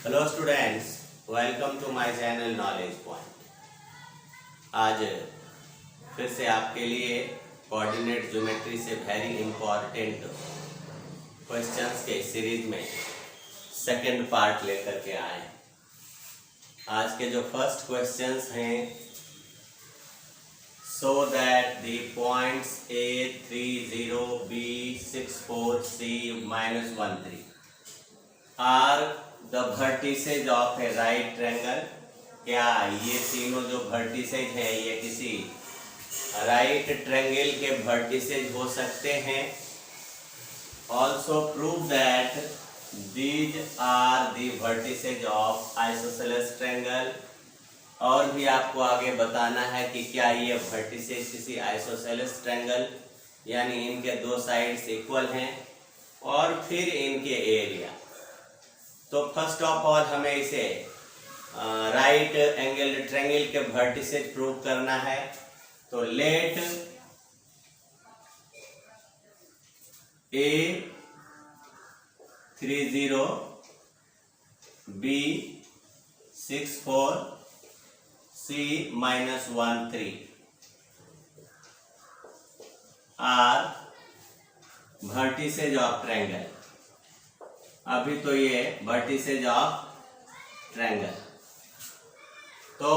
Hello students, welcome to my channel knowledge point. आज फिर से आपके लिए कोऑर्डिनेट ज्योमेट्री से वेरी इंपॉर्टेंट क्वेश्चंस के सीरीज में सेकंड पार्ट लेकर के आए। आज के जो फर्स्ट क्वेश्चंस हैं, so that the points A 30 B 64 C -13 are the vertices of a right triangle। क्या ये तीनों जो vertices हैं ये किसी राइट ट्रायंगल के vertices हो सकते हैं। Also prove that these are the vertices of isosceles triangle। और भी आपको आगे बताना है कि क्या ये वर्टिसेस किसी आइसोसेलेस ट्रायंगल यानी इनके दो साइड्स इक्वल हैं, और फिर इनके एरिया। तो फर्स्ट ऑफ ऑल हमें इसे राइट एंगल ट्रायंगल के वर्टिसेस प्रूव करना है। तो let A 30 B 64 C -13 are vertices of triangle. अभी तो ये वर्टिसेज ऑफ ट्रायंगल। तो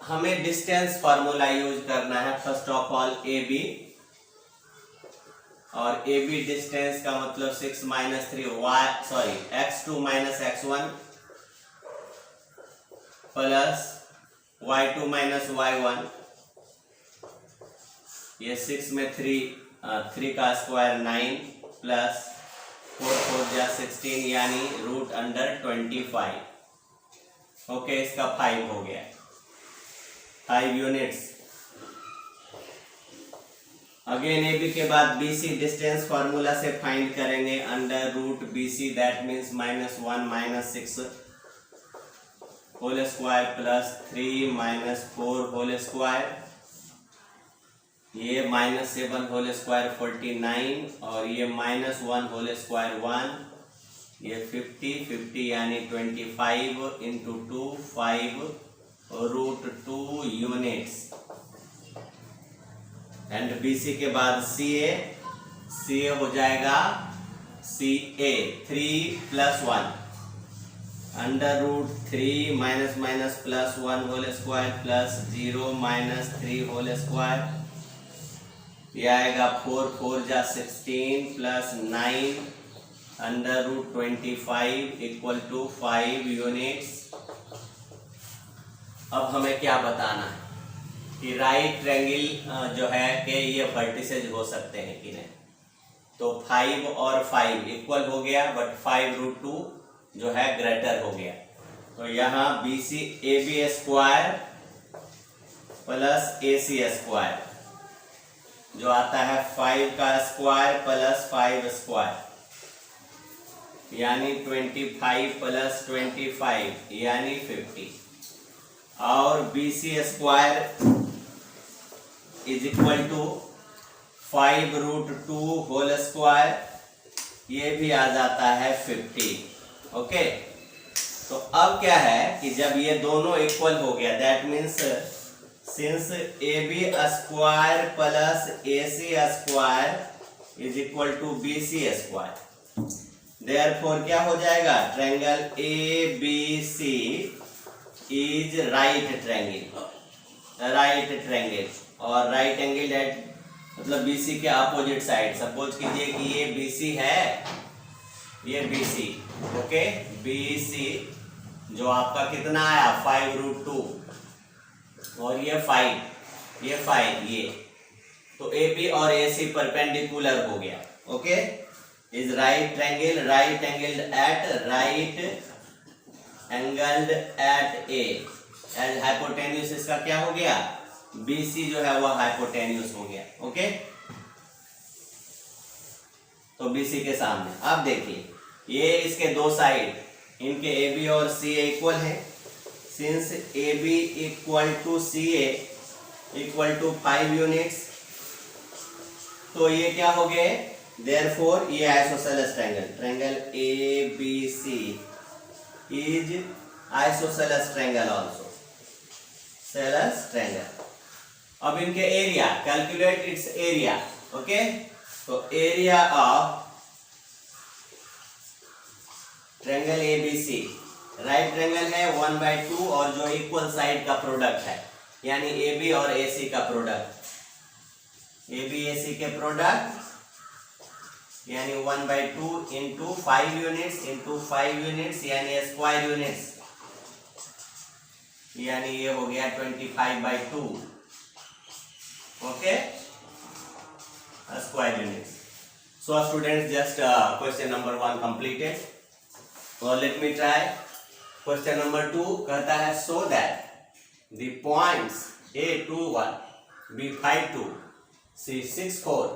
हमें डिस्टेंस फार्मूला यूज करना है। First of all A B, और ए बी डिस्टेंस का मतलब 6 - 3 x2 - x1 plus y2 - y1। ये 6 में 3 का स्क्वायर 9 प्लस 4 4 जा 16 यानी √25। ओके, इसका 5 हो गया, 5 यूनिट्स। अगेन ए बी के बाद बी सी डिस्टेंस फार्मूला से फाइंड करेंगे √BC, that means -1 - 6 whole square plus 3 - 4 whole square. ये -7 होल स्क्वायर 49, और ये -1 होल स्क्वायर 1। ये 50 यानी 25 × 2 5 √2 यूनिट्स। एंड BC के बाद CA हो जाएगा CA 3 + 1 √3 -+1 whole square plus 0 - 3 whole square. यह आएगा 4 4 जा 16 प्लस 9 √25 = 5 यूनिट्स। अब हमें क्या बताना है कि राइट ट्रायंगल जो है कि ये वर्टिसेज हो सकते हैं कि नहीं। तो 5 और 5 इक्वल हो गया, बट 5√2 जो है ग्रेटर हो गया। तो यहाँ BC AB square plus AC square जो आता है 5 का स्क्वायर प्लस 5 स्क्वायर, यानी 25 प्लस 25 यानी 50। और BC स्क्वायर = 5√2 होल स्क्वायर, ये भी आ जाता है 50। ओके, तो अब क्या है कि जब ये दोनों इक्वल हो गया, that means since AB square plus AC square = BC square, therefore क्या हो जाएगा, triangle ABC is right triangle. और राइट एंगल एट मतलब BC के अपोजिट साइड। सपोज कीजिए कि ये BC है, ये BC। ओके, BC जो आपका कितना आया 5√2, और ये 5 ये तो AB और AC परपेंडिकुलर हो गया। Okay, is right angled at A as hypotenuse. इसका क्या हो गया, BC जो है वह हाइपोटेन्यूस हो गया। ओके, तो BC के सामने अब देखिए ये इसके दो साइड, इनके AB और CA इक्वल है। सिंस AB = CA = 5 यूनिट्स, तो ये क्या हो गए, देयरफॉर ये isosceles triangle ABC is isosceles triangle also. Celes triangle. अब इनके area, calculate its area. Okay, तो area of triangle ABC, right triangle है 1/2 और जो इक्वल साइड का प्रोडक्ट है, यानी AB और AC का प्रोडक्ट, AB AC के प्रोडक्ट यानी 1/2 इंटू 5 यूनिट्स इंटू 5 यूनिट्स यानी स्क्वायर यूनिट्स, यानी ये हो गया 25/2. Okay, square units. So students, just question number 1 completed. Let me try question number 2. कहता है so that the points A21, B52, C64,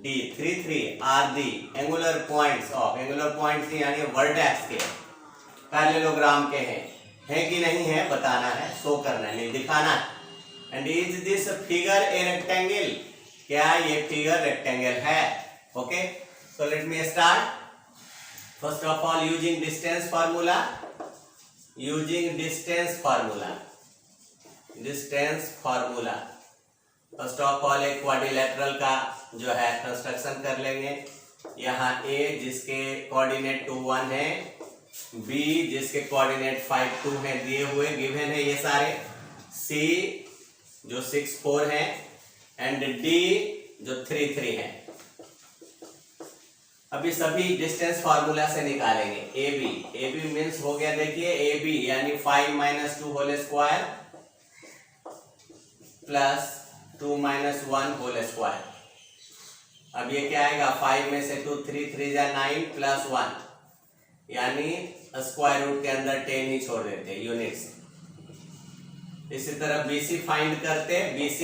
D33 are the angular points of, angular points यानी vertex के parallelogram के हैं कि नहीं है बताना है, शो करना है, नहीं दिखाना है. And is this figure a rectangle, क्या ये फिगर रेक्टेंगल है? Okay, so let me start. First of all using distance formula, using distance formula, distance formula. First of all एक क्वाड्रिलेटरल का जो है कंस्ट्रक्शन कर लेंगे. यहाँ A जिसके कोऑर्डिनेट 2 1 है, B जिसके कोऑर्डिनेट 5 2 है, दिए हुए गिवन है ये सारे, C जो 6 4 है, एंड D जो 3 3 है. अभी सभी डिस्टेंस फार्मूला से निकालेंगे. AB मीन्स हो गया, देखिए AB यानी 5 - 2 whole square plus 2 - 1 whole square. अब ये क्या आएगा, 5 में से 2 3 3 जा 9 प्लस 1, यानी स्क्वायर रूट के अंदर 10 ही छोड़ देते हैं यूनिट्स. इसी तरह BC फाइंड करते हैं. BC,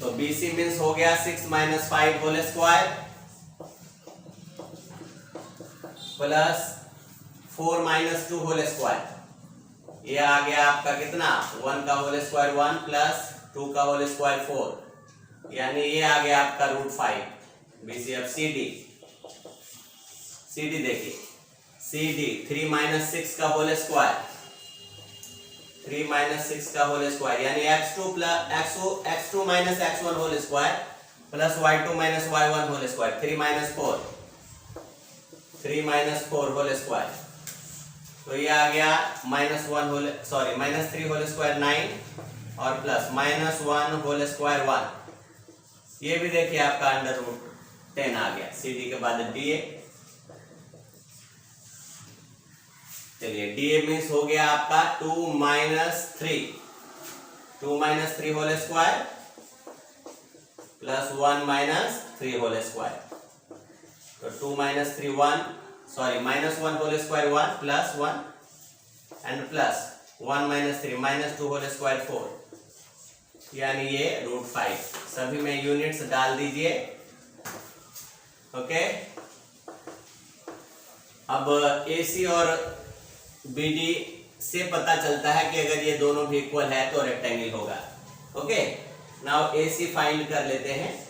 तो BC मीन्स हो गया 6 - 5 whole square plus 4 - 2 whole square. ये आ गया आपका कितना, 1 का होल स्क्वायर 1 प्लस 2 का होल स्क्वायर 4, यानी ये आ गया आपका √5. BC. अब CD देखिए, CD 3 - 6 का होल स्क्वायर, 3 - 6 का होल स्क्वायर यानी x2 - x1 whole square plus y2 - y1 whole square, 3 - 4 whole square. तो ये आ गया -3 होल स्क्वायर 9 और प्लस -1 होल स्क्वायर 1. ये भी देखिए आपका √10 आ गया. CD के बाद DA. चलिए, DA मीन्स हो गया आपका 2 - 3 whole square plus 1 - 3 whole square. तो 2 - 3 -1 whole square 1 plus 1 and plus 1 - 3 -2 whole square 4, यानी ये √5. सभी में यूनिट्स डाल दीजिए. ओके, अब AC और BD से पता चलता है कि अगर ये दोनों भी इक्वल है तो रेक्टेंगल होगा. ओके, नाउ AC फाइंड कर लेते हैं.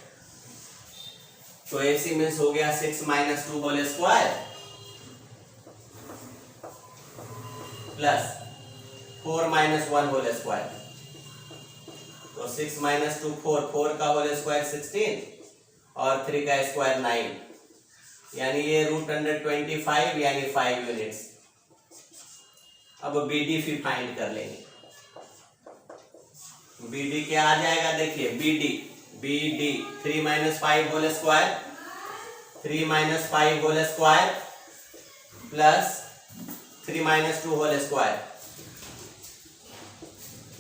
तो AC मीन्स हो गया 6 - 2 whole square plus 4 - 1 whole square. तो 6 - 2 4 का होल स्क्वायर 16 और 3 का स्क्वायर 9, यानी ये √25 यानी 5 यूनिट्स. अब BD फिर फाइंड कर लेंगे. BD क्या आ जाएगा, देखिए BD 3 - 5 whole square, 3 - 5 whole square plus 3 - 2 whole square,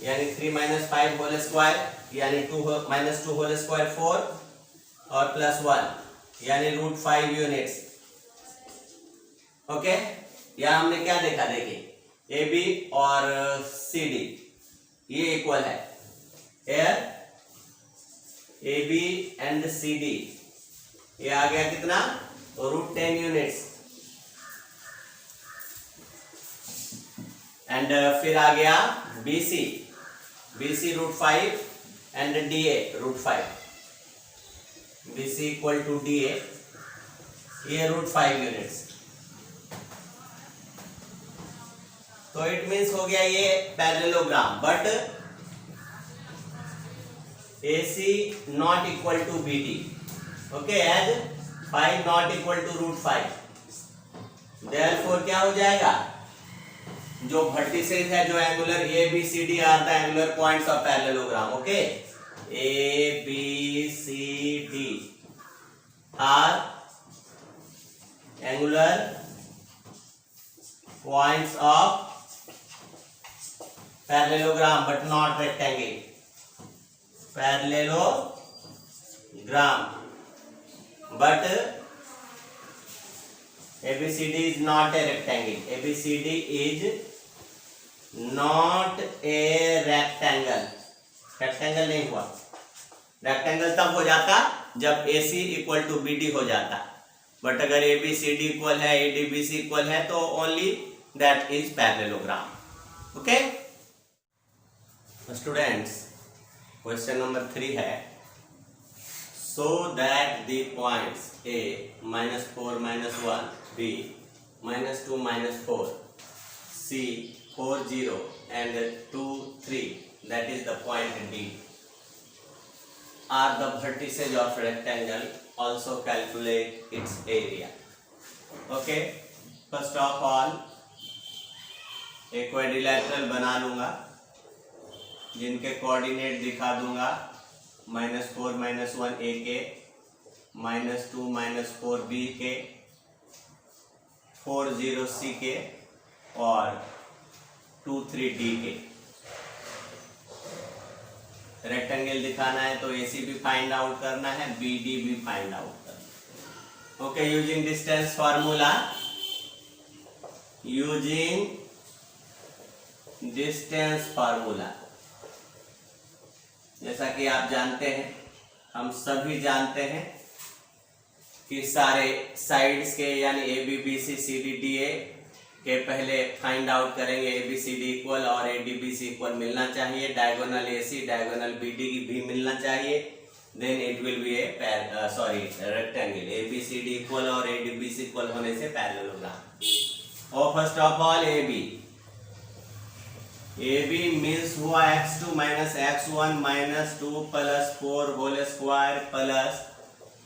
यानी 3 - 5 होल स्क्वायर यानी 2 होल स्क्वायर 4 और प्लस 1 यानी √5 यूनिट्स. ओके, यहां हमने क्या देखा, देखिए AB और CD ये इक्वल है. Here AB एंड CD ये आ गया कितना, √10 यूनिट्स. एंड फिर आ गया BC √5 and DA √5. BC equal to DA, ये √5 यूनिट्स. तो इट मीन्स हो गया ये parallelogram, but AC not equal to BD, okay, as 5 not equal to √5। Therefore क्या हो जाएगा, जो वर्टिसेस है, जो angular ABCD are the angular points of parallelogram, okay, ABCD are angular points of parallelogram but not rectangle, parallelogram but ABCD is not a rectangle, ABCD is not a rectangle, rectangle नहीं हुआ, rectangle तब हो जाता जब AC equal to BD हो जाता, but अगर ABCD equal है, ADBC इक्वल है, तो only that is parallelogram, okay. Students, question number 3 है, so that the points A -4 -1, B -2 -4, C 4 0 and 2 3, that is the point D, are the vertices of rectangle. Also calculate its area. Okay, first of all एक quadrilateral बना लूंगा जिनके coordinate दिखा दूंगा, -4 -1 A के, -2 -4 B के, 4 0 C के और 2 3 D के। रेक्टेंगल दिखाना है तो AC भी फाइंड आउट करना है, BD भी फाइंड आउट करना है, okay. Using distance formula, using distance formula, जैसा कि आप जानते हैं, हम सभी जानते हैं कि सारे साइड्स के यानी ABBC CD DA के पहले फाइंड आउट करेंगे, ABCD इक्वल और ADBC इक्वल मिलना चाहिए, डायगोनल AC डायगोनल BD भी मिलना चाहिए, then it will be a rectangle. ABCD equal और ADBC इक्वल होने से पैरेललोग्राम। और first of all AB means हुआ x2 - x1 -2 + 4 whole square plus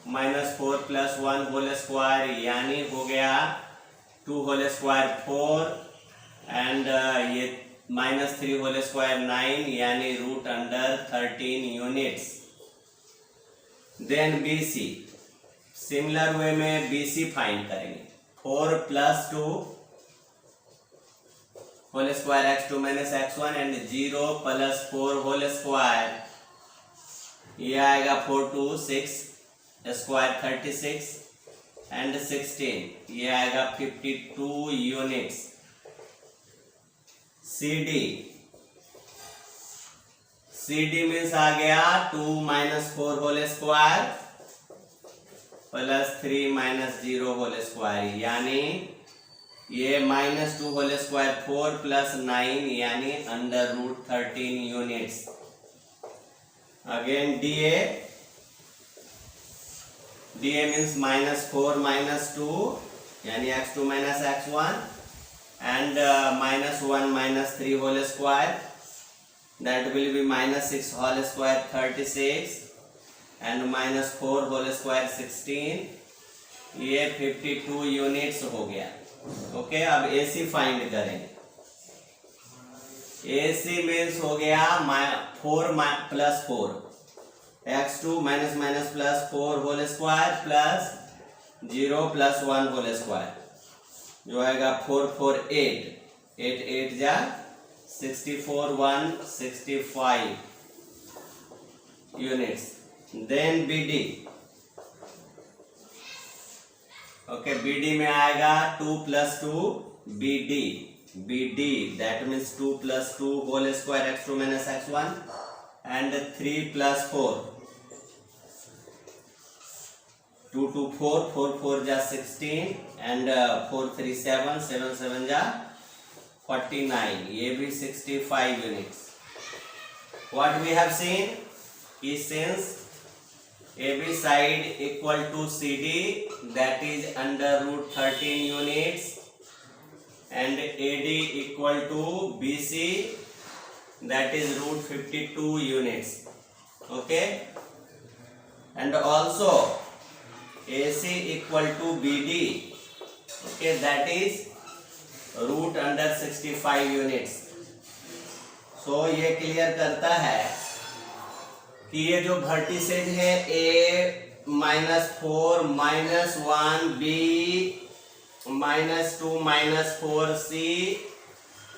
-4 + 1 whole square, यानी हो गया 2 होल स्क्वायर 4 एंड ये -3 होल स्क्वायर 9, यानी √13 units. Then BC, similar way में BC फाइंड करेंगे, 4 + 2 whole square x2 - x1 and 0 + 4 whole square, ये आएगा 4 2 6 स्क्वायर 36 एंड 16, ये आएगा 52 यूनिट्स। CD मीन्स आ गया 2 - 4 whole square plus 3 - 0 whole square, यानी ये -2 होल स्क्वायर 4 + 9, यानी √13 यूनिट्स। अगेन DA मीन्स -4 - 2, यानी x2 - x1 and -1 - 3 whole square, that will be -6 whole square 36 and -4 whole square 16, ये 52 यूनिट्स हो गया, ओके। अब AC फाइंड करेंगे। AC मीन्स हो गया 4 + 4, x2 - +4 whole square plus 0 + 1 whole square, जो आएगा 4 4 8, 8 8 जा 64 1 65 units. Then BD, okay, BD में आएगा 2 + 2 BD, that means 2 + 2 whole square x2 - x1 and 3 + 4, 2 2 4, 4 4 जा 16 and 4 3 7, 7 7 जा 49, ये भी 65 units. What we have seen is since AB side equal to CD, that is √13 units, and AD equal to BC, that is root 52 units. Okay, and also AC equal to BD, okay, that is root under 65 units. So ये clear करता है कि ये जो vertices है A -4 -1 B -2 -4 C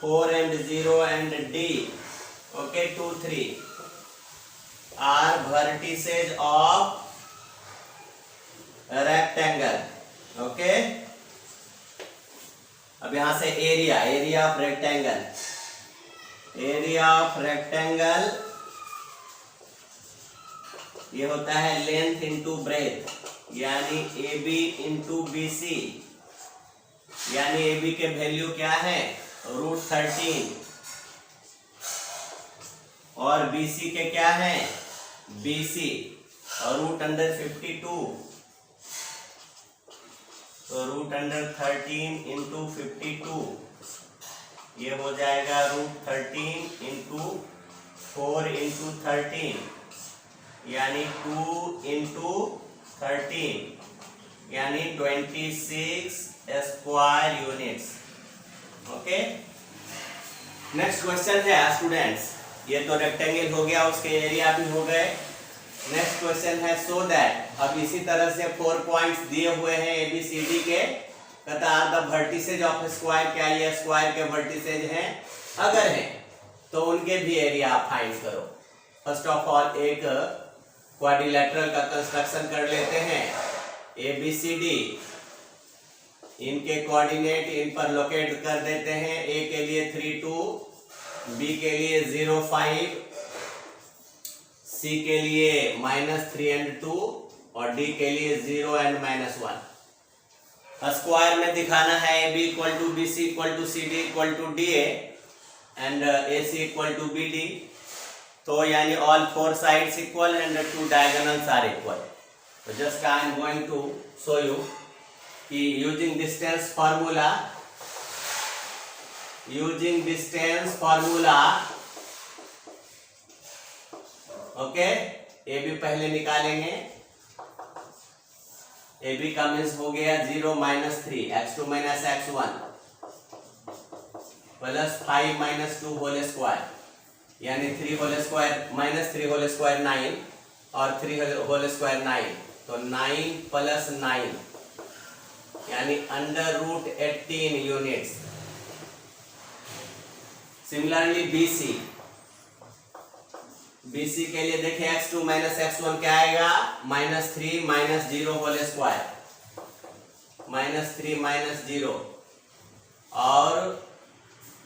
4 and 0 and D, okay, 2 3 are vertices of rectangle. Okay, अब यहां से एरिया ऑफ रेक्टेंगल, ये होता है लेंथ इंटू ब्रेथ, यानी AB इंटू BC, यानी AB के वैल्यू क्या है रूट 13 और BC के क्या है BC और रूट अंडर 52, तो रूट अंडर 13 इंटू 52 ये हो जाएगा रूट 13 इंटू 4 इंटू 13, यानी 2 इंटू 13, यानी 26 square units. Okay, next question है स्टूडेंट्स, ये तो रेक्टेंगल हो गया, उसके एरिया भी हो गए. नेक्स्ट क्वेश्चन है सो दैट, अब इसी तरह से 4 पॉइंट्स दिए हुए हैं ABCD के, कहता है द वर्टिसेज ऑफ स्क्वायर, क्या ये स्क्वायर के वर्टिसेज हैं, अगर हैं तो उनके भी एरिया आप फाइंड करो. फर्स्ट ऑफ ऑल एक क्वाड्रिलेटरल का कंस्ट्रक्शन कर लेते हैं. ABCD, इनके कोऑर्डिनेट इन पर लोकेट कर देते हैं. A के लिए 3 2, B के लिए 0 5, C के लिए -3 and 2 और D के लिए 0 and -1. स्क्वायर में दिखाना है AB equal to BC equal to CD equal to DA and AC equal to BD, तो यानी all 4 sides equal and 2 diagonals are equal. तो just I am going to show you कि using distance formula, okay, AB पहले निकालेंगे. AB का means हो गया 0 -3 x2 - x1 plus 5 - 2 whole square, यानी 3 होल स्क्वायर -3 होल स्क्वायर 9 और 3 होल स्क्वायर 9, तो 9 प्लस 9 यानी under root 18 units. Similarly BC के लिए देखिए x2 - x1 क्या आएगा -3 - 0 होल स्क्वायर, -3 - 0 और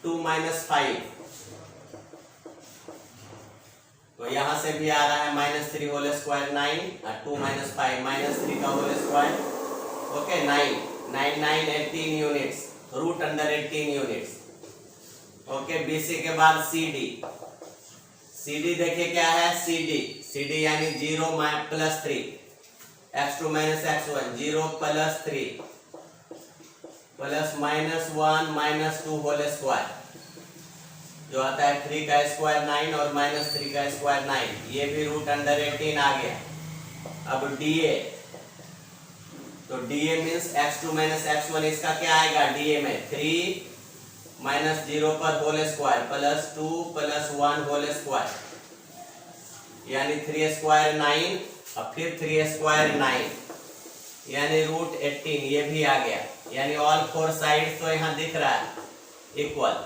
2 - 5, तो यहां से भी आ रहा है -3 होल स्क्वायर 9 और 2 - 5 -3 का whole square, okay, 9 9 9 18 units, root under 18 units. Okay, BC के बाद CD देखिए क्या है CD यानी 0 plus 3 x2 - x1 0 plus 3 plus -1 - 2 whole square, जो आता है 3 का स्क्वायर 9 और -3 का स्क्वायर 9, ये भी रूट अंडर 18 आ गया. अब DA, तो DA मीन्स x2 - x1, इसका क्या आएगा DA में 3 -0 पर whole square plus 2 plus 1 whole square, यानी 3 स्क्वायर 9 और फिर 3 स्क्वायर 9, यानी रूट 18, ये भी आ गया. यानी ऑल 4 साइड तो यहाँ दिख रहा है इक्वल,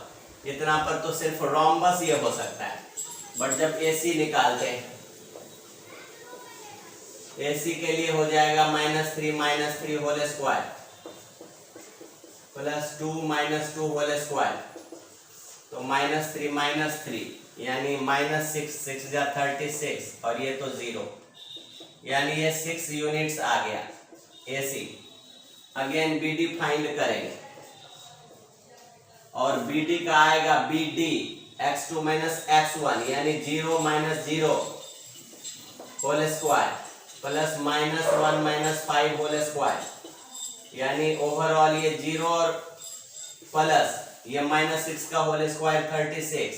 इतना पर तो सिर्फ रोम्बस ये हो सकता है. बट जब AC निकालते हैं, AC के लिए हो जाएगा -3 - 3 whole square plus 2 - 2 whole square, तो -3 - 3 यानी -6 जा 36 और ये तो 0, यानी ये 6 यूनिट्स आ गया AC. अगेन BD फाइंड करेंगे और BD का आएगा BD x2 - x1 यानी 0 - 0 whole square plus -1 - 5 whole square, यानी ओवरऑल ये 0 और प्लस ये -6 का होल स्क्वायर 36,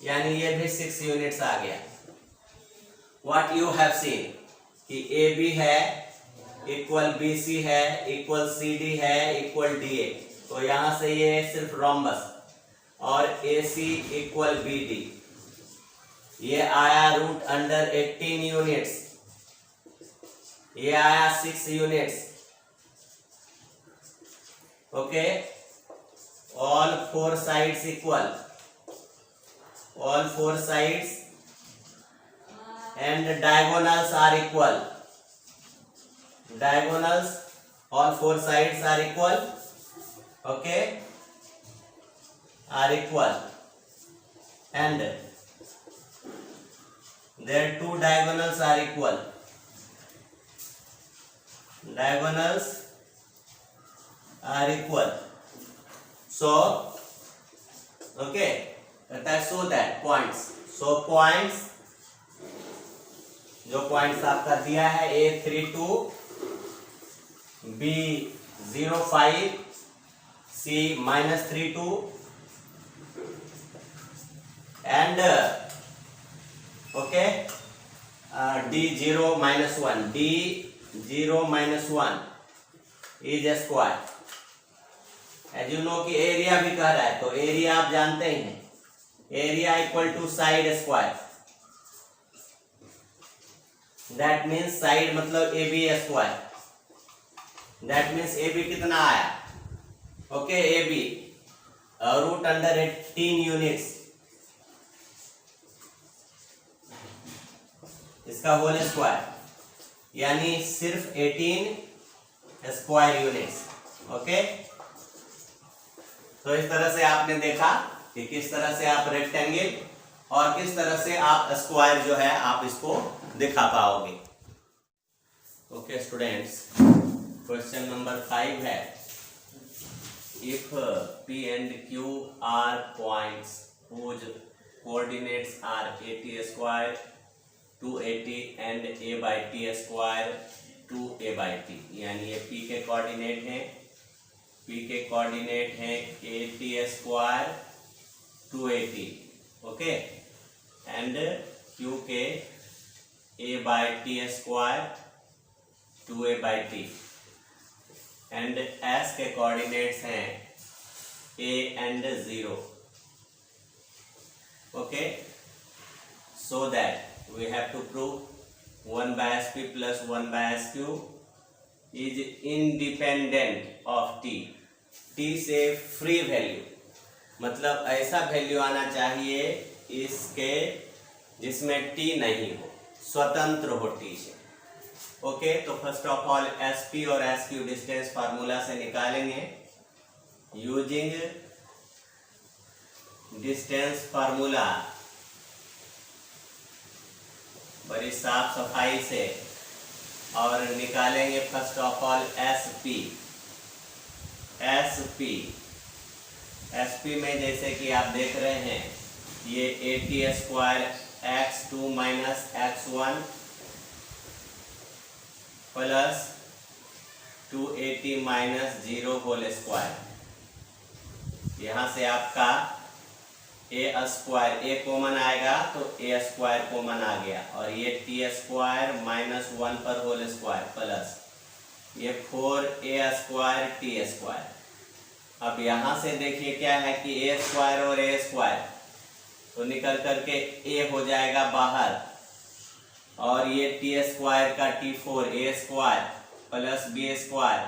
यानी ये भी 6 यूनिट्स आ गया। व्हाट यू हैव सीन कि ए बी है इक्वल बी सी है इक्वल सी डी है इक्वल डी ए, तो यहां से ये सिर्फ रोम्बस, और ए सी इक्वल बी डी, ये आया रूट अंडर 18 यूनिट्स, ये आया 6 units. Okay, all 4 sides equal, all 4 sides and diagonals are equal, diagonals all 4 sides are equal, okay, are equal, and their 2 diagonals are equal, diagonals are equal, so okay, show that points, so points, जो points आपका दिया है A32, B05, C -32 and okay, D0 -1, D0 -1 is a square। As you know कि area भी कह रहा है, तो एरिया आप जानते ही हैं, area equal to side square, that means side मतलब A B square, that means A B कितना आया, okay, A B root under 18 units, इसका होल स्क्वायर, यानी सिर्फ 18 स्क्वायर यूनिट्स। ओके, तो इस तरह से आपने देखा कि किस तरह से आप रेक्टेंगल और किस तरह से आप स्क्वायर जो है आप इसको दिखा पाओगे। ओके स्टूडेंट्स, क्वेश्चन नंबर 5 है, if P and Q are points whose coordinates are 80 square 280 and a by t square 2a by t, यानी ये P के कोऑर्डिनेट हैं, P के कोऑर्डिनेट हैं 80 स्क्वायर 280, ओके, एंड Q के a by t square 2a by t, and S के coordinates हैं a and 0, okay, so that we have to prove 1 by SP plus 1 by SQ is independent of t, t से free value, मतलब ऐसा value आना चाहिए इसके जिसमें t नहीं हो, स्वतंत्र हो t से। ओके, तो फर्स्ट ऑफ ऑल SP और SQ डिस्टेंस फार्मूला से निकालेंगे यूजिंग डिस्टेंस फार्मूला, बड़ी साफ सफाई से, और निकालेंगे फर्स्ट ऑफ ऑल SP में जैसे कि आप देख रहे हैं ये 80 square x2 minus x1 plus 280 minus 0 whole square, यहाँ से आपका a स्क्वायर a कॉमन आएगा तो a स्क्वायर कॉमन आ गया, और ये t स्क्वायर माइनस 1 पर होल स्क्वायर प्लस ये 4a स्क्वायर t स्क्वायर। अब यहाँ से देखिए क्या है कि a स्क्वायर और a स्क्वायर तो निकल करके a हो जाएगा बाहर, और ये t स्क्वायर का t4 a square plus b square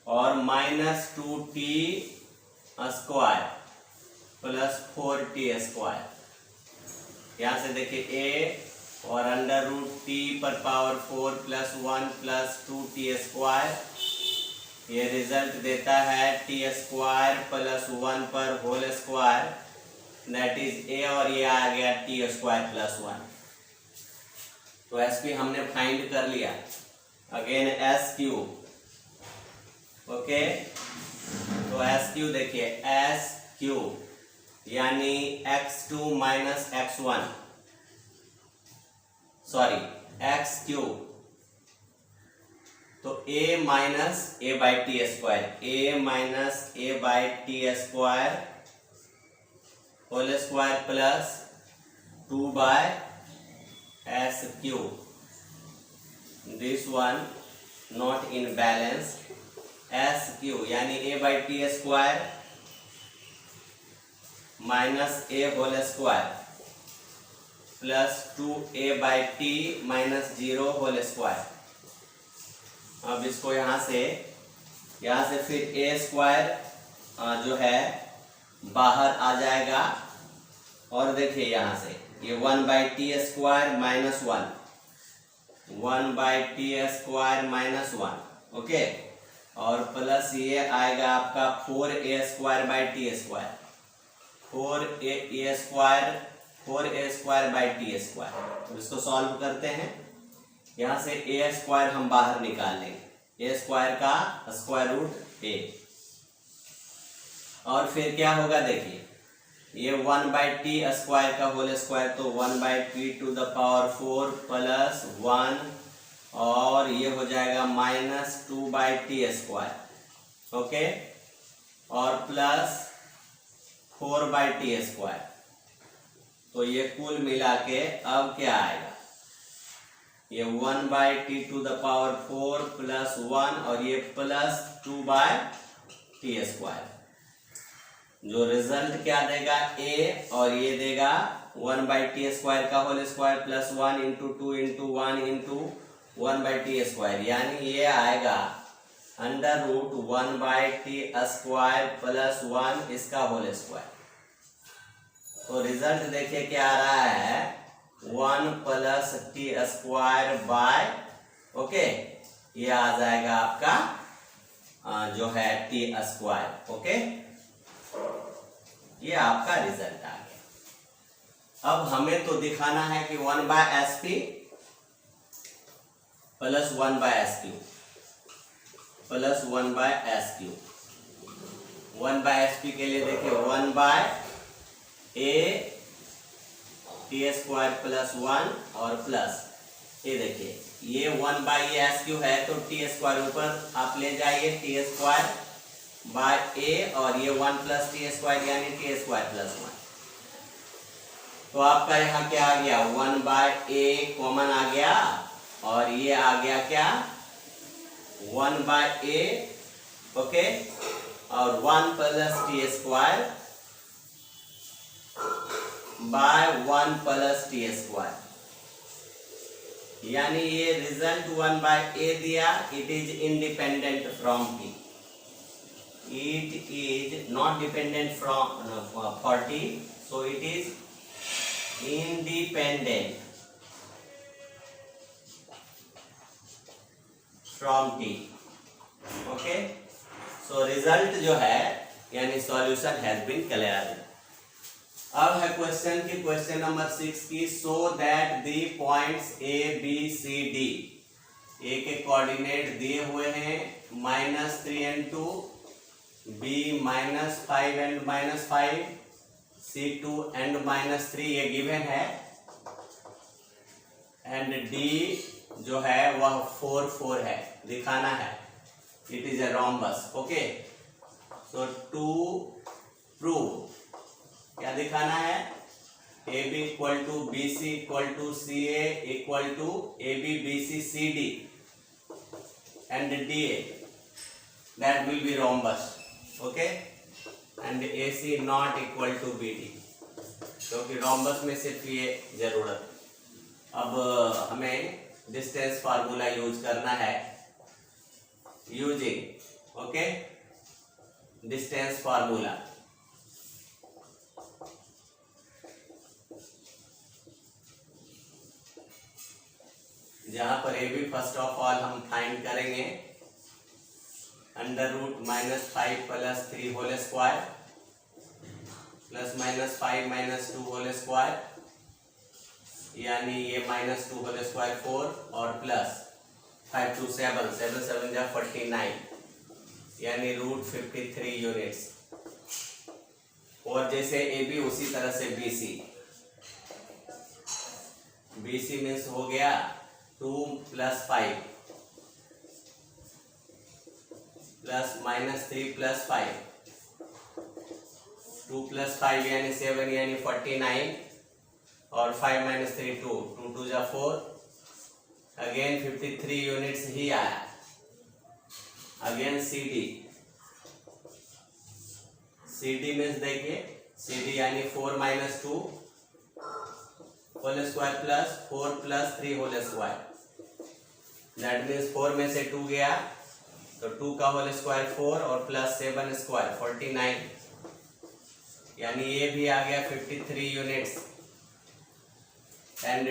और minus 2t square plus 4t square. यहाँ से देखिए a और अंडर रूट t पर power 4 plus 1 plus 2t square, ये रिजल्ट देता है t स्क्वायर प्लस 1 पर whole square, that is a, और ये आ गया t स्क्वायर प्लस 1। तो SP हमने फाइंड कर लिया। अगेन SQ, ओके, तो SQ देखिए SQ यानी x2 minus x1, sorry x3 तो a minus a by T square, a minus a by T square whole square plus 2 by S cube, this one not in balance, S Q यानी a by T square minus a whole square plus 2a by T minus 0 whole square. अब इसको यहाँ से फिर a square जो है बाहर आ जाएगा, और देखिए यहाँ से ये 1 by T square minus 1 by T square minus 1, okay, और प्लस ये आएगा आपका 4a square by T square, 4a square by T square. तो इसको सॉल्व करते हैं, यहाँ से a स्क्वायर हम बाहर निकाल लेंगे, a स्क्वायर का स्क्वायर रूट a, और फिर क्या होगा देखिए, ये 1 बाई टी स्क्वायर का होल स्क्वायर, तो 1 by T to the power 4 plus 1, और ये हो जाएगा minus 2 by T square, okay, और प्लस 4 बाई टी स्क्वायर। तो ये कुल मिला के अब क्या आएगा, ये 1 by T to the power 4 plus 1, और ये प्लस 2 बाई टी स्क्वायर। जो रिजल्ट क्या देगा a, और ये देगा 1 बाई टी स्क्वायर का whole square plus 1 into 2 into 1 into 1 by T square, यानी ये आएगा under root 1 by T square plus 1 इसका होल स्क्वायर। तो रिजल्ट देखिए क्या आ रहा है, 1 plus T square by, okay, ये आ जाएगा आपका जो है टी स्क्वायर, ओके, ये आपका रिजल्ट आ गया। अब हमें तो दिखाना है कि 1 by S P plus 1 by S Q plus 1 by S Q. 1 by S P के लिए देखिए 1 by A T square plus 1 और प्लस ये देखिए ये 1 बाई एस क्यू है, तो टी स्क्वायर ऊपर आप ले जाइए, टी स्क्वायर बाय ए, और ये 1 प्लस टी स्क्वायर यानी टी स्क्वायर प्लस 1। तो आपका यहाँ क्या आ गया, 1 बाय ए कॉमन आ गया, और ये आ गया क्या 1 बाय ए, ओके, और 1 plus T square by 1 plus T square, यानी ये रिजल्ट 1 बाय ए दिया। It is independent from T, it is not dependent from for T, so it is independent from T, okay. So result जो है यानी solution has been clear. अब है question की, question number 6 की, so that the points A B C D, A के coordinate दिए हुए हैं -3 and 2, B -5 and -5, C 2 and -3 ये गिवन है, एंड डी जो है वह 4 4 है, दिखाना है, it is a rhombus, okay. So to prove क्या दिखाना है, A B equal to B C equal to C A equal to A B B C C D and D A, that will be rhombus, okay, and A C not equal to B D, क्योंकि rhombus में सिर्फ ये जरूरत। अब हमें distance formula use करना है, using, okay, distance formula. जहां पर A B first of all हम फाइंड करेंगे under root -5 plus 3 whole square plus -5 -2 whole square, यानी ये -2 होल स्क्वायर 4, और प्लस 5 2 7 7 7 जा 49, यानी रूट 53 यूनिट्स। और जैसे ए बी उसी तरह से B C, B C means हो गया 2 + 5, प्लस -3 + 5, 2 + 5 यानी 7 यानी 49 और 5 - 3 2, 2 2 जा 4, अगेन 53 यूनिट्स ही आया। अगेन CD मीन्स देखिए CD यानी 4 - 2 whole square plus 4 + 3 whole square, that means 4 में से 2 गया तो 2 का होल स्क्वायर 4 और प्लस 7 स्क्वायर 49, यानी ये भी आ गया 53 यूनिट्स। एंड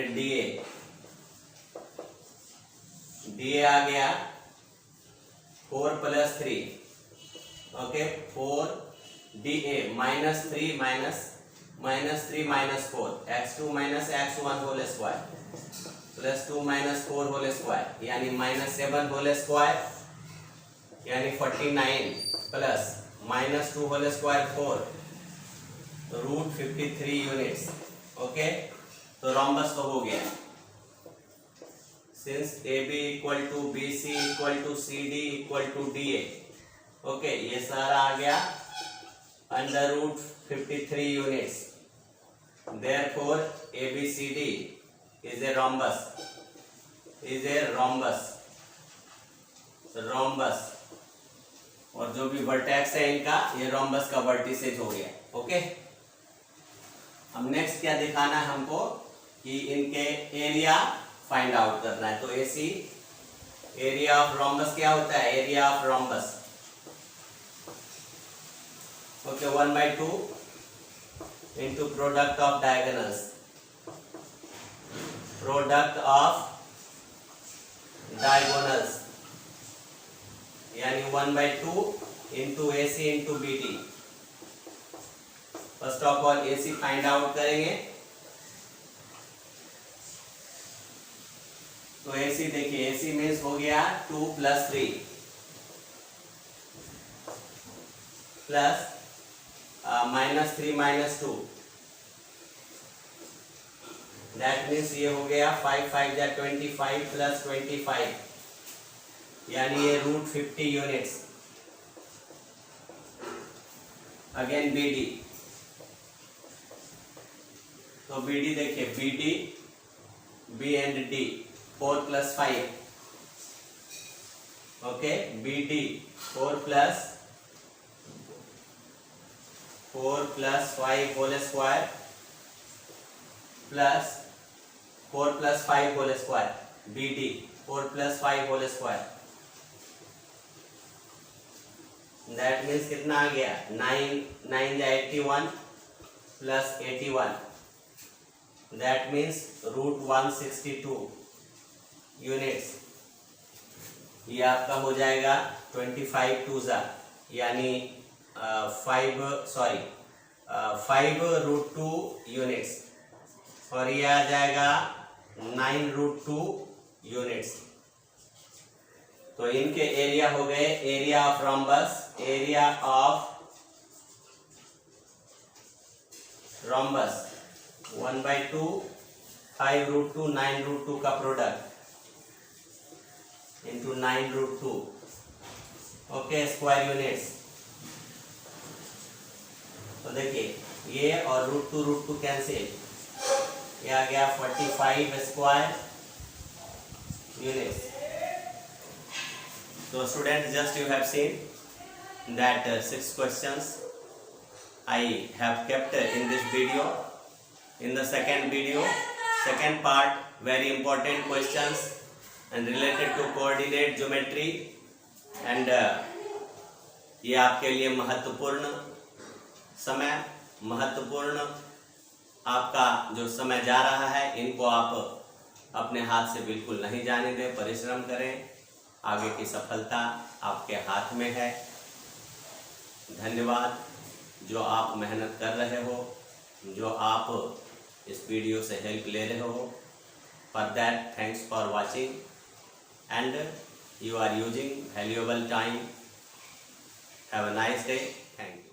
DA आ गया 4 + 3, okay 4 DA -3 - 4 x2 - x1 whole square plus 2 - 4 whole square यानी -7 होल स्क्वायर यानी 49 plus -2 whole square 4 √53 units. Okay, तो रोम्बस तो हो गया। Since AB = BC = CD = DA, okay ये सारा आ गया under root 53 units. Therefore ABCD is a rhombus, rhombus और जो भी वर्टेक्स है इनका ये रोम्बस का वर्टिसेज हो गया। ओके, अब नेक्स्ट क्या दिखाना है हमको कि इनके एरिया फाइंड आउट करना है। तो AC एरिया ऑफ रोम्बस क्या होता है? Area of rhombus, okay 1/2 into product of diagonals, यानी 1/2 into AC into BD। First of all AC find out करेंगे। तो AC देखिए AC मीन्स हो गया 2 + 3 प्लस -3 - 2, दैट मीन्स ये हो गया 5 5 जा 25 प्लस 25 यानी ये √50 यूनिट्स। अगेन BD, तो BD देखिए BD B and D 4 + 5, okay BD 4 + 5 whole square plus 4 + 5 whole square, BD 4 + 5 whole square, that means कितना आ गया 9 जा 81 प्लस 81, दैट मीन्स √162 यूनिट्स। ये आपका हो जाएगा 25 2 जा यानी 5 √2 यूनिट्स और ये आ जाएगा 9 √2 यूनिट्स। तो इनके एरिया हो गए एरिया ऑफ रोम्बस, 1/2 5 √2 9 √2 का product into 9 √2, okay square units. तो देखिए ये और √2 कैंसिल, ये आ गया 45 square units. So students, just you have seen that 6 questions I have kept in this video. In the second part, very important questions and related to coordinate geometry, and ये आपके लिए महत्वपूर्ण आपका जो समय जा रहा है इनको आप अपने हाथ से बिल्कुल नहीं जाने दें, परिश्रम करें, आगे की सफलता आपके हाथ में है। धन्यवाद जो आप मेहनत कर रहे हो, जो आप इस वीडियो से हेल्प ले रहे हो। For that thanks for watching and you are using valuable time. Have a nice day. Thank you.